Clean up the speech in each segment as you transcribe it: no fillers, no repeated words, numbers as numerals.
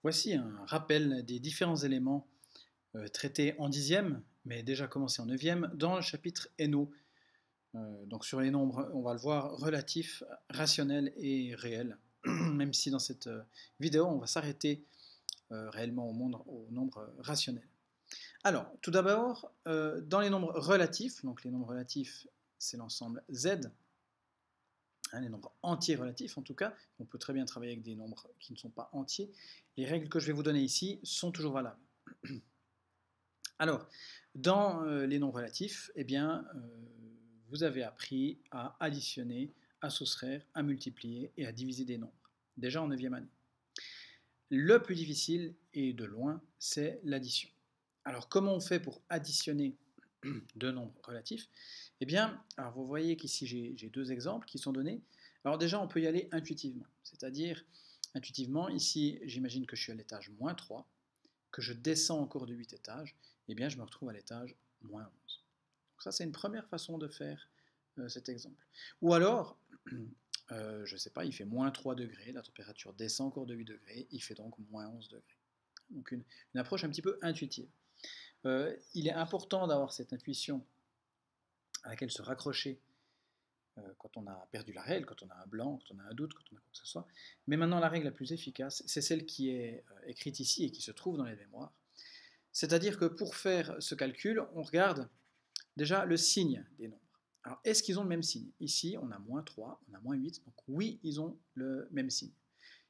Voici un rappel des différents éléments traités en dixième, mais déjà commencé en neuvième, dans le chapitre Hainaut. Donc sur les nombres, on va le voir, relatifs, rationnels et réels. Même si dans cette vidéo, on va s'arrêter réellement au nombre rationnel. Alors, tout d'abord, dans les nombres relatifs, donc les nombres relatifs, c'est l'ensemble Z, hein, les nombres entiers relatifs en tout cas, on peut très bien travailler avec des nombres qui ne sont pas entiers. Les règles que je vais vous donner ici sont toujours valables. Alors, dans les nombres relatifs, eh bien, vous avez appris à additionner, à soustraire, à multiplier et à diviser des nombres, déjà en 9e année. Le plus difficile, et de loin, c'est l'addition. Alors, comment on fait pour additionner deux nombres relatifs? Eh bien, alors vous voyez qu'ici j'ai deux exemples qui sont donnés. Alors déjà, on peut y aller intuitivement, c'est-à-dire, intuitivement, ici, j'imagine que je suis à l'étage moins 3, que je descends encore de 8 étages, eh bien je me retrouve à l'étage moins 11. Donc ça, c'est une première façon de faire cet exemple. Ou alors, je ne sais pas, il fait moins 3 degrés, la température descend encore de 8 degrés, il fait donc moins 11 degrés. Donc une approche un petit peu intuitive. Il est important d'avoir cette intuition à laquelle se raccrocher quand on a perdu la règle, quand on a un blanc, quand on a un doute, quand on a quoi que ce soit. Mais maintenant, la règle la plus efficace, c'est celle qui est écrite ici et qui se trouve dans les mémoires. C'est-à-dire que pour faire ce calcul, on regarde déjà le signe des nombres. Alors, est-ce qu'ils ont le même signe? Ici, on a moins 3, on a moins 8, donc oui, ils ont le même signe.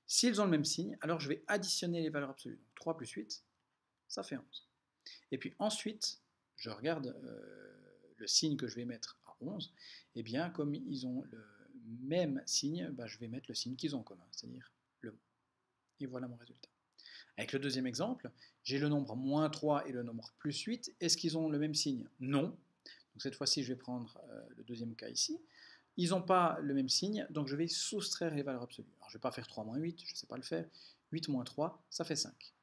S'ils ont le même signe, alors je vais additionner les valeurs absolues. Donc 3 plus 8, ça fait 11. Et puis ensuite, je regarde le signe que je vais mettre à 11. Et bien, comme ils ont le même signe, bah, je vais mettre le signe qu'ils ont en commun, c'est-à-dire le mot. Et voilà mon résultat. Avec le deuxième exemple, j'ai le nombre moins 3 et le nombre plus 8. Est-ce qu'ils ont le même signe? Non. Donc cette fois-ci, je vais prendre le deuxième cas ici. Ils n'ont pas le même signe, donc je vais soustraire les valeurs absolues. Alors je ne vais pas faire 3 moins 8, je ne sais pas le faire. 8 moins 3, ça fait 5.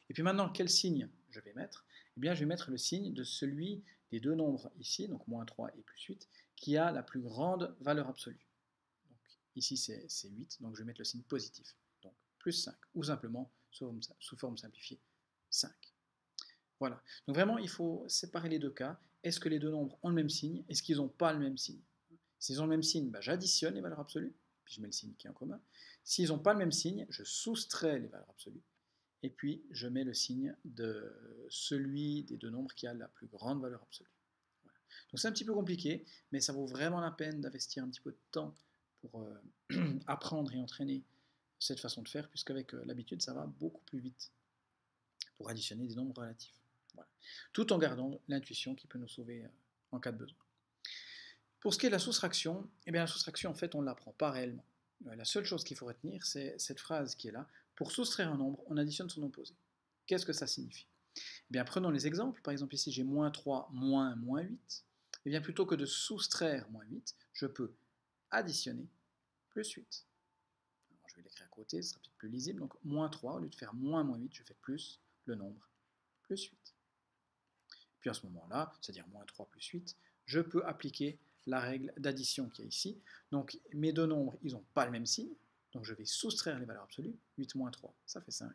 Et puis maintenant, quel signe je vais mettre? Eh bien, je vais mettre le signe de celui des deux nombres ici, donc moins 3 et plus 8, qui a la plus grande valeur absolue. Donc ici, c'est 8, donc je vais mettre le signe positif. Donc plus 5, ou simplement, sous forme simplifiée, 5. Voilà. Donc vraiment, il faut séparer les deux cas. Est-ce que les deux nombres ont le même signe? Est-ce qu'ils n'ont pas le même signe? S'ils ont le même signe, bah, j'additionne les valeurs absolues, puis je mets le signe qui est en commun. S'ils n'ont pas le même signe, je soustrais les valeurs absolues, et puis je mets le signe de celui des deux nombres qui a la plus grande valeur absolue. Voilà. Donc c'est un petit peu compliqué, mais ça vaut vraiment la peine d'investir un petit peu de temps pour apprendre et entraîner cette façon de faire, puisqu'avec l'habitude, ça va beaucoup plus vite pour additionner des nombres relatifs. Voilà. Tout en gardant l'intuition qui peut nous sauver en cas de besoin. Pour ce qui est de la soustraction, eh bien la soustraction, en fait, on ne l'apprend pas réellement. La seule chose qu'il faut retenir, c'est cette phrase qui est là. Pour soustraire un nombre, on additionne son opposé. Qu'est-ce que ça signifie? Eh bien, prenons les exemples. Par exemple, ici, j'ai moins 3 moins moins 8. Eh bien, plutôt que de soustraire moins 8, je peux additionner plus 8. Alors, je vais l'écrire à côté, ce sera peut-être plus lisible. Donc, moins 3, au lieu de faire moins moins 8, je fais plus le nombre plus 8. Puis à ce moment-là, c'est-à-dire moins 3 plus 8, je peux appliquer la règle d'addition qui est ici. Donc mes deux nombres, ils n'ont pas le même signe, donc je vais soustraire les valeurs absolues. 8 moins 3, ça fait 5.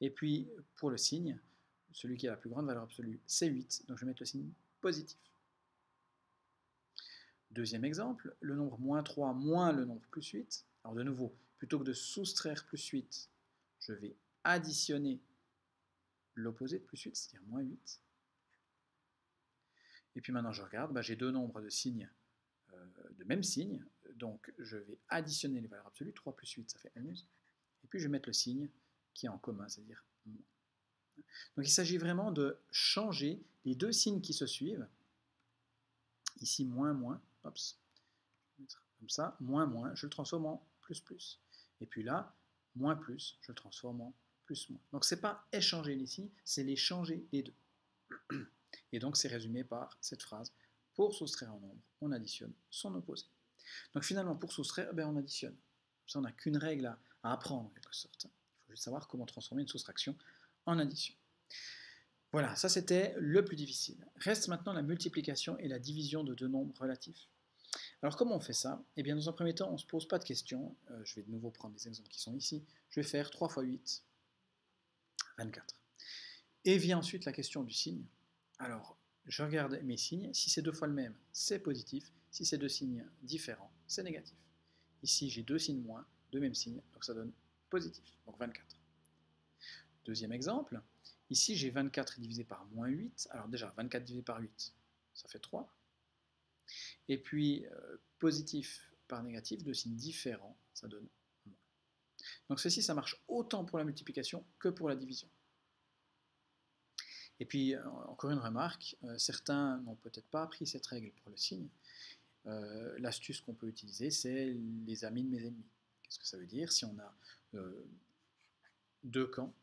Et puis pour le signe, celui qui a la plus grande valeur absolue, c'est 8, donc je vais mettre le signe positif. Deuxième exemple, le nombre moins 3 moins le nombre plus 8. Alors de nouveau, plutôt que de soustraire plus 8, je vais additionner l'opposé de plus 8, c'est-à-dire moins 8. Et puis maintenant je regarde, bah, j'ai deux nombres de signes de même signe, donc je vais additionner les valeurs absolues, 3 plus 8 ça fait 11, et puis je vais mettre le signe qui est en commun, c'est-à-dire moins. Donc il s'agit vraiment de changer les deux signes qui se suivent, ici moins moins, hop, comme ça, moins moins, je le transforme en plus plus, et puis là, moins plus, je le transforme en plus moins. Donc c'est pas échanger les signes, c'est les changer les deux. Et donc c'est résumé par cette phrase, pour soustraire un nombre, on additionne son opposé. Donc finalement, pour soustraire, on additionne. Ça, on n'a qu'une règle à apprendre en quelque sorte. Il faut juste savoir comment transformer une soustraction en addition. Voilà, ça c'était le plus difficile. Reste maintenant la multiplication et la division de deux nombres relatifs. Alors comment on fait ça? Eh bien dans un premier temps, on ne se pose pas de questions. Je vais de nouveau prendre les exemples qui sont ici. Je vais faire 3 fois 8, 24. Et vient ensuite la question du signe. Alors, je regarde mes signes. Si c'est deux fois le même, c'est positif. Si c'est deux signes différents, c'est négatif. Ici, j'ai deux signes moins, deux mêmes signes, donc ça donne positif, donc 24. Deuxième exemple, ici j'ai 24 divisé par moins 8. Alors déjà, 24 divisé par 8, ça fait 3. Et puis, positif par négatif, deux signes différents, ça donne moins. Donc ceci, ça marche autant pour la multiplication que pour la division. Et puis, encore une remarque, certains n'ont peut-être pas appris cette règle pour le signe. L'astuce qu'on peut utiliser, c'est les amis de mes ennemis. Qu'est-ce que ça veut dire? Si on a deux camps,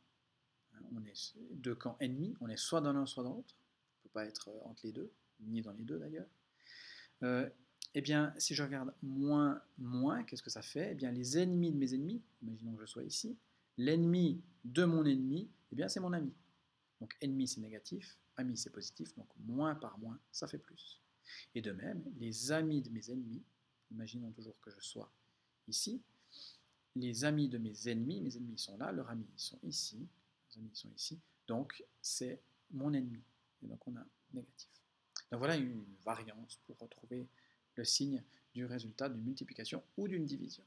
on est deux camps ennemis, on est soit dans l'un, soit dans l'autre. On ne peut pas être entre les deux, ni dans les deux d'ailleurs. Eh bien, si je regarde moins, moins, qu'est-ce que ça fait? Eh bien, les ennemis de mes ennemis, imaginons que je sois ici, l'ennemi de mon ennemi, eh bien, c'est mon ami. Donc, ennemi, c'est négatif, ami, c'est positif, donc moins par moins, ça fait plus. Et de même, les amis de mes ennemis, imaginons toujours que je sois ici, les amis de mes ennemis sont là, leurs amis, ils sont ici, leurs amis sont ici, donc c'est mon ennemi. Et donc on a négatif. Donc voilà une variance pour retrouver le signe du résultat d'une multiplication ou d'une division.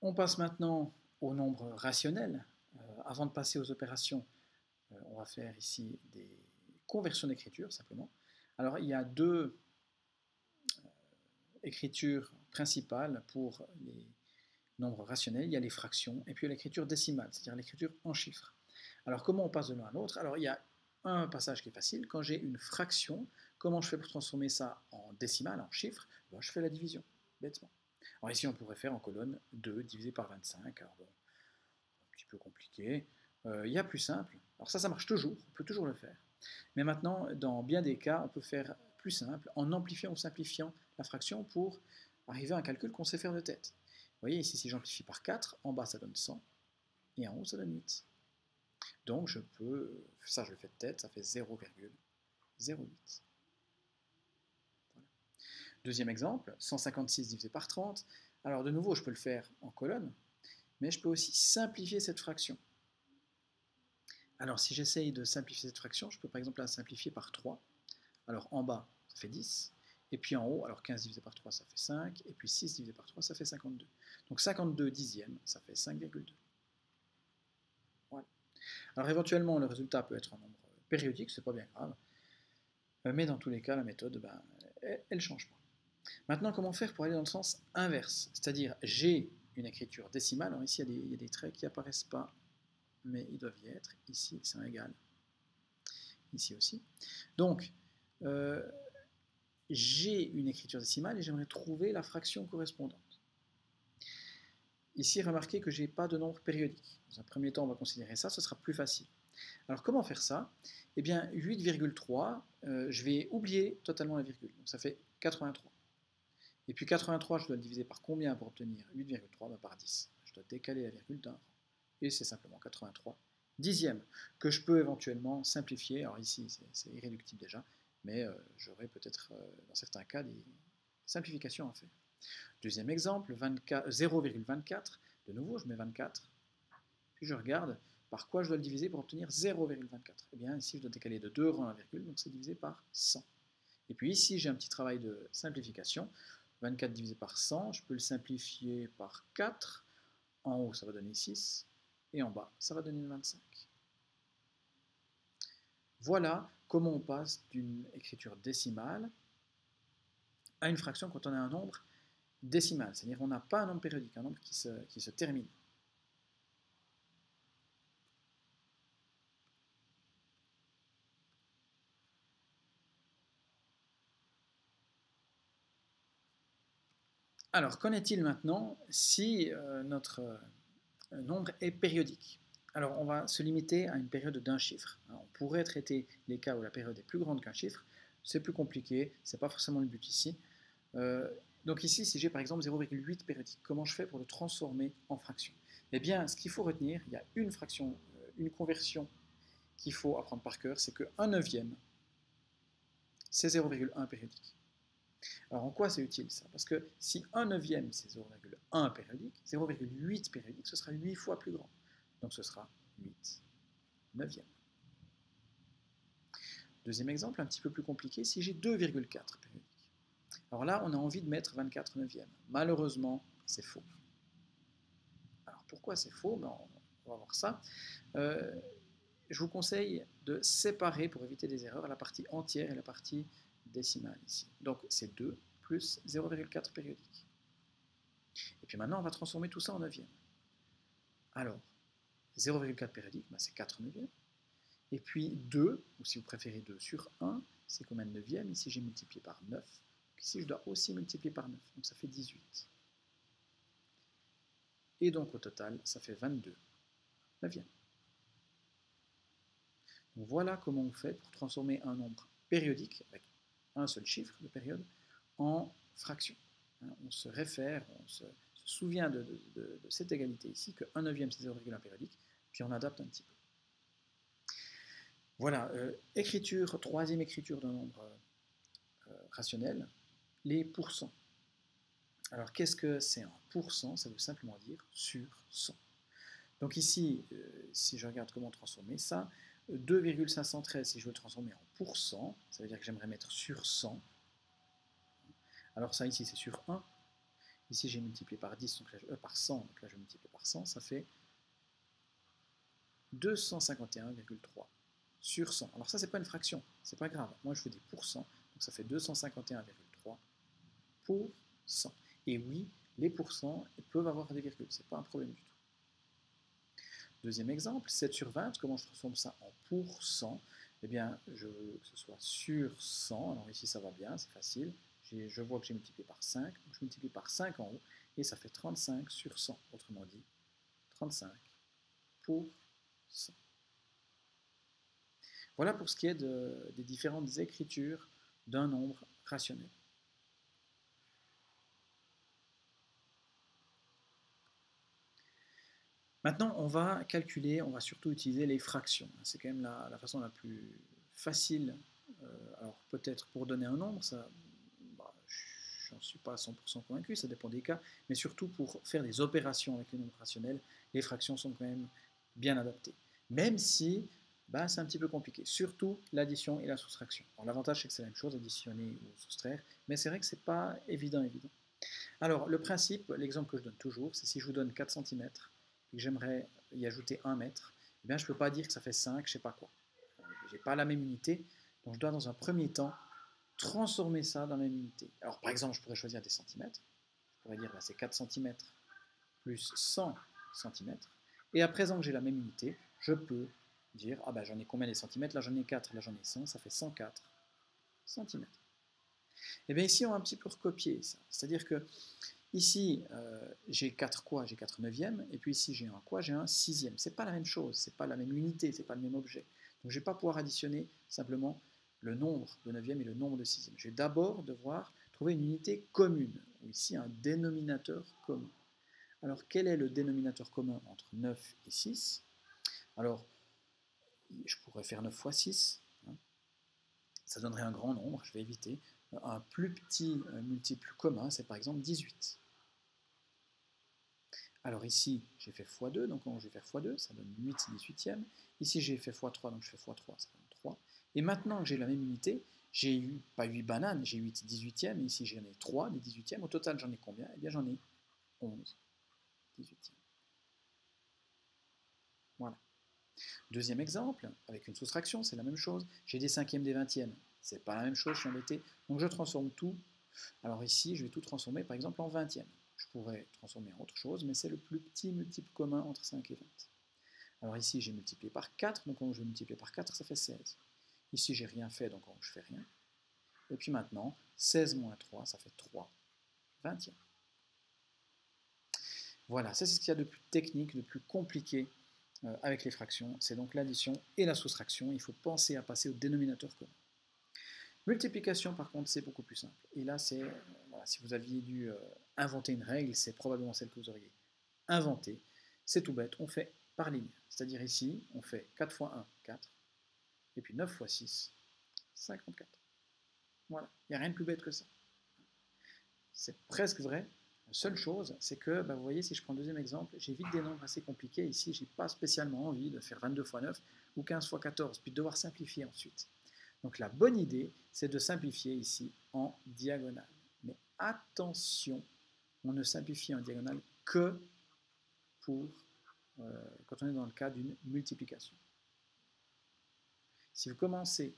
On passe maintenant au nombre rationnel. Avant de passer aux opérations, on va faire ici des conversions d'écriture simplement. Alors il y a deux écritures principales pour les nombres rationnels. Il y a les fractions et puis l'écriture décimale, c'est-à-dire l'écriture en chiffres. Alors comment on passe de l'un à l'autre? Alors il y a un passage qui est facile. Quand j'ai une fraction, comment je fais pour transformer ça en décimale, en chiffres? Ben, je fais la division, bêtement. Alors ici on pourrait faire en colonne 2 divisé par 25. Alors bon, un petit peu compliqué. Il y a plus simple. Alors ça marche toujours, on peut toujours le faire. Mais maintenant, dans bien des cas, on peut faire plus simple en amplifiant ou simplifiant la fraction pour arriver à un calcul qu'on sait faire de tête. Vous voyez ici, si j'amplifie par 4, en bas ça donne 100, et en haut ça donne 8. Donc je peux, ça je le fais de tête, ça fait 0,08. Voilà. Deuxième exemple, 156 divisé par 30. Alors de nouveau, je peux le faire en colonne, mais je peux aussi simplifier cette fraction. Alors si j'essaye de simplifier cette fraction, je peux par exemple la simplifier par 3. Alors en bas, ça fait 10. Et puis en haut, alors 15 divisé par 3, ça fait 5. Et puis 6 divisé par 3, ça fait 52. Donc 52 dixièmes, ça fait 5,2. Voilà. Alors éventuellement, le résultat peut être un nombre périodique, c'est pas bien grave. Mais dans tous les cas, la méthode, elle ne change pas. Maintenant, comment faire pour aller dans le sens inverse? C'est-à-dire, j'ai une écriture décimale. Alors ici, il y a des traits qui n'apparaissent pas, mais ils doivent y être. Ici, c'est un égal. Ici aussi. Donc, j'ai une écriture décimale et j'aimerais trouver la fraction correspondante. Ici, remarquez que je n'ai pas de nombre périodique. Dans un premier temps, on va considérer ça, ce sera plus facile. Alors, comment faire ça? Eh bien, 8,3, je vais oublier totalement la virgule. Donc, ça fait 83. Et puis 83, je dois le diviser par combien pour obtenir 8,3? Par 10. Je dois décaler la virgule d'un rang. Et c'est simplement 83 dixièmes, que je peux éventuellement simplifier. Alors ici, c'est irréductible déjà, mais j'aurai peut-être, dans certains cas, des simplifications à faire. Deuxième exemple, 0,24. De nouveau, je mets 24. Puis je regarde par quoi je dois le diviser pour obtenir 0,24. Eh bien, ici, je dois décaler de 2 rangs la virgule, donc c'est divisé par 100. Et puis ici, j'ai un petit travail de simplification. 24 divisé par 100, je peux le simplifier par 4. En haut, ça va donner 6. Et en bas, ça va donner 25. Voilà comment on passe d'une écriture décimale à une fraction quand on a un nombre décimal. C'est-à-dire qu'on n'a pas un nombre périodique, un nombre qui se termine. Alors, qu'en est-il maintenant si notre nombre est périodique? Alors, on va se limiter à une période d'un chiffre. Alors, on pourrait traiter les cas où la période est plus grande qu'un chiffre. C'est plus compliqué, ce n'est pas forcément le but ici. Donc ici, si j'ai par exemple 0,8 périodique, comment je fais pour le transformer en fraction? Eh bien, ce qu'il faut retenir, il y a une fraction, une conversion qu'il faut apprendre par cœur, c'est que 1 neuvième, c'est 0,1 périodique. Alors en quoi c'est utile ça? Parce que si 1 neuvième c'est 0,1 périodique, 0,8 périodique, ce sera 8 fois plus grand. Donc ce sera 8 neuvièmes. Deuxième exemple, un petit peu plus compliqué, si j'ai 2,4 périodiques. Alors là, on a envie de mettre 24 neuvièmes. Malheureusement, c'est faux. Alors pourquoi c'est faux? On va voir ça. Je vous conseille de séparer, pour éviter des erreurs, la partie entière et la partie décimale ici. Donc c'est 2 plus 0,4 périodique. Et puis maintenant, on va transformer tout ça en neuvième. Alors, 0,4 périodique, c'est 4 neuvièmes. Et puis 2, ou si vous préférez 2 sur 1, c'est combien de neuvièmes? Ici, j'ai multiplié par 9. Donc ici, je dois aussi multiplier par 9. Donc ça fait 18. Et donc au total, ça fait 22 neuvièmes. Donc voilà comment on fait pour transformer un nombre périodique, avec un seul chiffre de période, en fraction. On se réfère, on se souvient de cette égalité ici, que 1 neuvième c'est 0,1 périodique, puis on adapte un petit peu. Voilà, troisième écriture d'un nombre rationnel, les pourcents. Alors qu'est-ce que c'est un pourcent? Ça veut simplement dire sur 100. Donc ici, si je regarde comment transformer ça, 2,513, si je veux le transformer en pourcent, ça veut dire que j'aimerais mettre sur 100. Alors ça ici c'est sur 1. Ici j'ai multiplié par 10, donc là, par 100, donc là je multiplie par 100, ça fait 251,3 sur 100. Alors ça c'est pas une fraction, c'est pas grave. Moi je fais des pourcents, donc ça fait 251,3 pour 100. Et oui, les pourcents peuvent avoir des virgules, c'est pas un problème du tout. Deuxième exemple, 7 sur 20, comment je transforme ça en pourcent? Eh bien, je veux que ce soit sur 100, alors ici ça va bien, c'est facile. Je vois que j'ai multiplié par 5, donc je multiplie par 5 en haut, et ça fait 35 sur 100, autrement dit, 35 pour 100. Voilà pour ce qui est des différentes écritures d'un nombre rationnel. Maintenant, on va calculer, on va surtout utiliser les fractions. C'est quand même la façon la plus facile. Alors peut-être pour donner un nombre, ça, je n'en suis pas à 100% convaincu, ça dépend des cas, mais surtout pour faire des opérations avec les nombres rationnels, les fractions sont quand même bien adaptées. Même si c'est un petit peu compliqué, surtout l'addition et la soustraction. L'avantage c'est que c'est la même chose, additionner ou soustraire, mais c'est vrai que c'est pas évident. Alors le principe, l'exemple que je donne toujours, c'est si je vous donne 4 cm et que j'aimerais y ajouter 1 mètre, eh bien je ne peux pas dire que ça fait 5, je ne sais pas quoi. Je n'ai pas la même unité, donc je dois dans un premier temps transformer ça dans la même unité. Alors par exemple, je pourrais choisir des centimètres, je pourrais dire c'est 4 cm plus 100 cm, et à présent que j'ai la même unité, je peux dire, j'en ai combien des centimètres? Là j'en ai 4, là j'en ai 100, ça fait 104 cm. Et bien ici on va un petit peu recopier ça, c'est-à-dire que ici j'ai 4 quoi? J'ai 4 neuvièmes, et puis ici j'ai un quoi? J'ai un sixième. C'est pas la même chose, c'est pas la même unité, c'est pas le même objet. Donc je ne vais pas pouvoir additionner simplement le nombre de neuvième et le nombre de sixième. Je vais d'abord devoir trouver une unité commune, ou ici un dénominateur commun. Alors quel est le dénominateur commun entre 9 et 6? Alors je pourrais faire 9 fois 6, ça donnerait un grand nombre, je vais éviter. Un plus petit multiple commun, c'est par exemple 18. Alors ici, j'ai fait x2, donc je vais faire x2, ça donne 8 18e. Ici, j'ai fait x3, donc je fais x3, ça donne 3. Et maintenant que j'ai la même unité, j'ai eu, pas 8 bananes, j'ai 8 18e, et ici j'en ai 3 des 18e. Au total, j'en ai combien? Eh bien, j'en ai 11 18e. Voilà. Deuxième exemple, avec une soustraction, c'est la même chose. J'ai des cinquièmes, des vingtièmes. C'est pas la même chose, je suis embêté. Donc je transforme tout. Alors ici, je vais tout transformer, par exemple, en vingtième. Je pourrais transformer en autre chose, mais c'est le plus petit multiple commun entre 5 et 20. Alors ici, j'ai multiplié par 4, donc quand je vais multiplier par 4, ça fait 16. Ici, j'ai rien fait, donc je fais rien. Et puis maintenant, 16 moins 3, ça fait 3 vingtièmes. Voilà, ça c'est ce qu'il y a de plus technique, de plus compliqué avec les fractions. C'est donc l'addition et la soustraction. Il faut penser à passer au dénominateur commun. Multiplication, par contre, c'est beaucoup plus simple. Et là, c'est, si vous aviez dû inventer une règle, c'est probablement celle que vous auriez inventée. C'est tout bête, on fait par ligne. C'est-à-dire ici, on fait 4 fois 1, 4. Et puis 9 fois 6, 54. Voilà, il n'y a rien de plus bête que ça. C'est presque vrai. La seule chose, c'est que, vous voyez, si je prends le deuxième exemple, j'ai vite des nombres assez compliqués. Ici, je n'ai pas spécialement envie de faire 22 fois 9 ou 15 fois 14, puis de devoir simplifier ensuite. Donc la bonne idée, c'est de simplifier ici en diagonale. Mais attention, on ne simplifie en diagonale que pour quand on est dans le cas d'une multiplication. Si vous commencez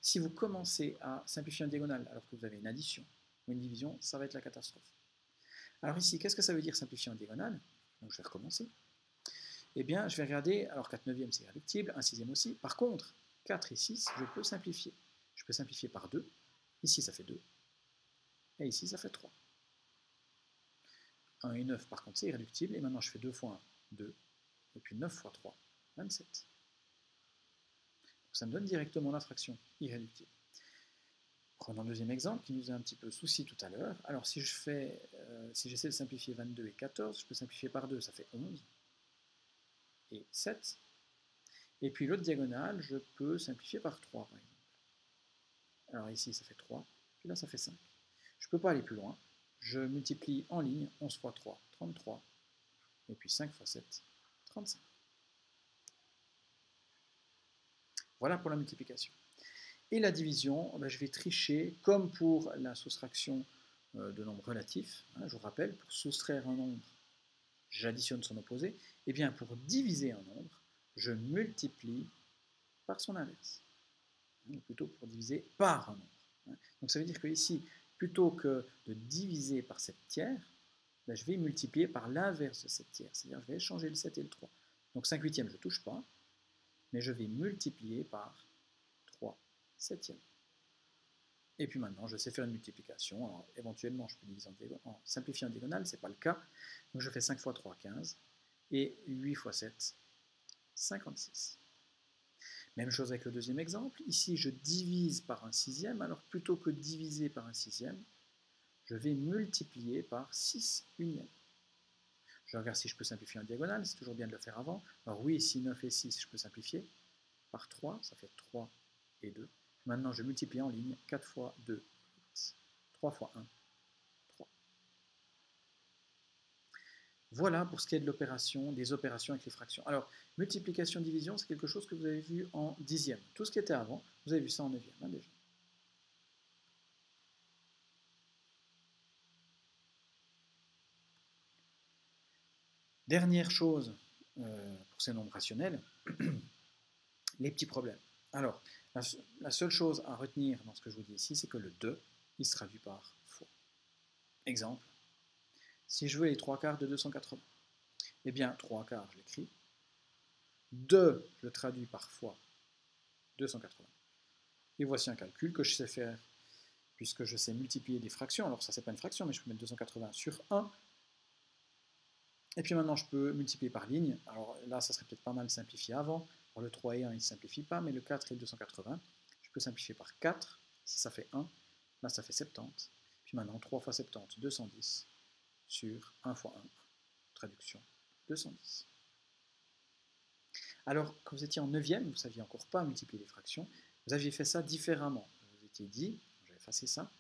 si vous commencez à simplifier en diagonale alors que vous avez une addition ou une division, ça va être la catastrophe. Alors ici, qu'est-ce que ça veut dire simplifier en diagonale? Donc je vais recommencer. Eh bien, je vais regarder, alors 4 neuvièmes c'est irréductible, 1 sixième aussi. Par contre, 4 et 6, je peux simplifier. Je peux simplifier par 2. Ici, ça fait 2. Et ici, ça fait 3. 1 et 9, par contre, c'est irréductible. Et maintenant, je fais 2 fois 1, 2. Et puis 9 fois 3, 27. Donc, ça me donne directement la fraction irréductible. Prenons le deuxième exemple qui nous a un petit peu souci tout à l'heure. Alors, si j'essaie de simplifier 22 et 14, je peux simplifier par 2, ça fait 11. Et 7. Et puis l'autre diagonale, je peux simplifier par 3, par exemple. Alors ici, ça fait 3, puis là, ça fait 5. Je ne peux pas aller plus loin. Je multiplie en ligne 11 fois 3, 33, et puis 5 fois 7, 35. Voilà pour la multiplication. Et la division, je vais tricher comme pour la soustraction de nombres relatifs. Je vous rappelle, pour soustraire un nombre, j'additionne son opposé. Et bien pour diviser un nombre, je multiplie par son inverse. Ou plutôt pour diviser par un nombre. Donc ça veut dire que ici, plutôt que de diviser par 7 tiers, je vais multiplier par l'inverse de 7 tiers. C'est-à-dire je vais échanger le 7 et le 3. Donc 5 huitièmes, je ne touche pas, mais je vais multiplier par 3 septièmes. Et puis maintenant, je sais faire une multiplication. Alors, éventuellement, je peux diviser en simplifier en diagonale, ce n'est pas le cas. Donc je fais 5 fois 3, 15. Et 8 fois 7, 56. Même chose avec le deuxième exemple. Ici, je divise par un sixième. Alors plutôt que diviser par un sixième, je vais multiplier par 6 unièmes. Je regarde si je peux simplifier en diagonale. C'est toujours bien de le faire avant. Alors oui, ici 9 et 6, je peux simplifier. Par 3, ça fait 3 et 2. Maintenant, je multiplie en ligne 4 fois 2, 8. 3 fois 1, 3. Voilà pour ce qui est de l'opération, des opérations avec les fractions. Alors, multiplication-division, c'est quelque chose que vous avez vu en dixième. Tout ce qui était avant, vous avez vu ça en neuvième, déjà. Dernière chose pour ces nombres rationnels, les petits problèmes. Alors, la seule chose à retenir dans ce que je vous dis ici, c'est que le 2, il se traduit par fois. Exemple, si je veux les 3 quarts de 280, eh bien, 3 quarts, je l'écris. 2, je le traduis par fois 280. Et voici un calcul que je sais faire, puisque je sais multiplier des fractions. Alors ça, c'est pas une fraction, mais je peux mettre 280 sur 1. Et puis maintenant, je peux multiplier par ligne. Alors là, ça serait peut-être pas mal simplifié avant. Alors le 3 et 1, il ne simplifie pas, mais le 4 et le 280, je peux simplifier par 4. Si ça fait 1, là, ça fait 70. Puis maintenant, 3 fois 70, 210 sur 1 fois 1. Traduction, 210. Alors, quand vous étiez en 9e, vous ne saviez encore pas multiplier les fractions, vous aviez fait ça différemment. Vous vous étiez dit, je vais effacer ça,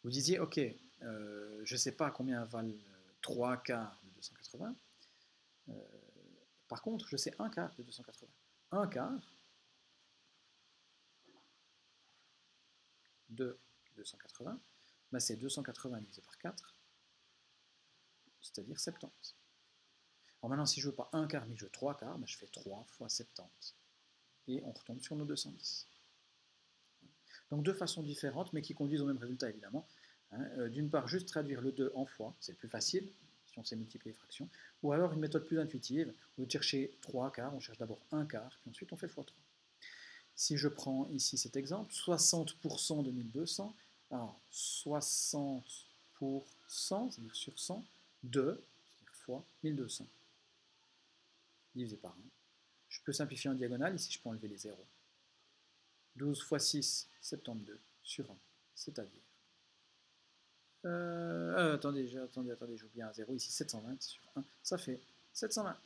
vous disiez, ok, je ne sais pas combien valent 3 quarts de 280, par contre, je sais 1 quart de 280. 1 quart de 280, c'est 280 divisé par 4, c'est-à-dire 70. Alors maintenant, si je ne veux pas 1 quart, mais je veux 3 quarts, je fais 3 fois 70. Et on retombe sur nos 210. Donc deux façons différentes, mais qui conduisent au même résultat, évidemment. D'une part, juste traduire le 2 en fois, c'est le plus facile, si on sait multiplier les fractions. Ou alors une méthode plus intuitive, au lieu de chercher 3 quarts, on cherche d'abord 1 quart, puis ensuite on fait x3. Si je prends ici cet exemple, 60% de 1200, alors 60%, c'est-à-dire sur 100, 2, c'est-à-dire fois 1200, divisé par 1. Je peux simplifier en diagonale, ici je peux enlever les zéros. 12 fois 6, 72 sur 1, c'est-à-dire... attendez, j'ai oublié un 0 ici, 720 sur 1, ça fait 720.